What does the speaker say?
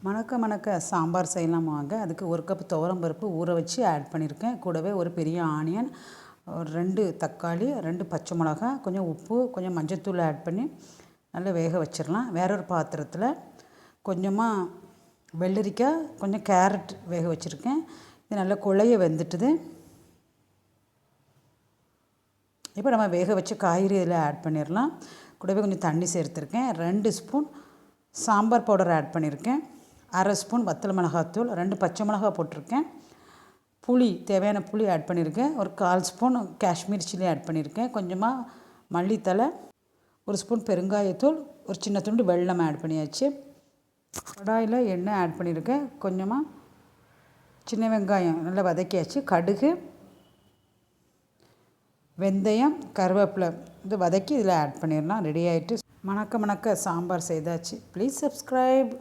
மணக்க மணக்க சாம்பார் செய்யலாம் வாங்க. அதுக்கு 1 கப் துவரம் பருப்பு ஊற வச்சு ஆட் பண்ணியிருக்கேன். கூடவே ஒரு பெரிய ஆனியன், ஒரு 2 தக்காளி, 2 பச்சை மிளகாய், கொஞ்சம் உப்பு, கொஞ்சம் மஞ்சள்தூள் ஆட் பண்ணி நல்லா வேக வச்சிடலாம். வேறொரு பாத்திரத்தில் கொஞ்சமாக வெள்ளரிக்காய், கொஞ்சம் கேரட் வேக வச்சுருக்கேன். இது நல்லா குழைய வெந்துட்டுது. இப்போ நம்ம வேக வச்ச காய்கறி இதில் ஆட் பண்ணிடலாம். கூடவே கொஞ்சம் தண்ணி சேர்த்துருக்கேன். 2 ஸ்பூன் சாம்பார் பவுடர் ஆட் பண்ணியிருக்கேன். 1/2 ஸ்பூன் வத்தல் மிளகாத்தூள், 2 பச்சை மிளகாய் போட்டிருக்கேன். புளி, தேவையான புளி ஆட் பண்ணியிருக்கேன். ஒரு 1/4 ஸ்பூன் காஷ்மீர் சில்லி ஆட் பண்ணியிருக்கேன். கொஞ்சமாக மல்லித்தலை, 1 ஸ்பூன் பெருங்காயத்தூள், ஒரு சின்ன துண்டு வெல்லம் ஆட் பண்ணியாச்சு. கடாயில் எண்ணெய் ஆட் பண்ணியிருக்கேன். கொஞ்சமாக சின்ன வெங்காயம் நல்லா வதக்கியாச்சு. கடுகு, வெந்தயம், கருவேப்பிலை இது வதக்கி இதில் ஆட் பண்ணிடலாம். ரெடி ஆகிட்டு மணக்க மணக்க சாம்பார் செய்தாச்சு. Please subscribe.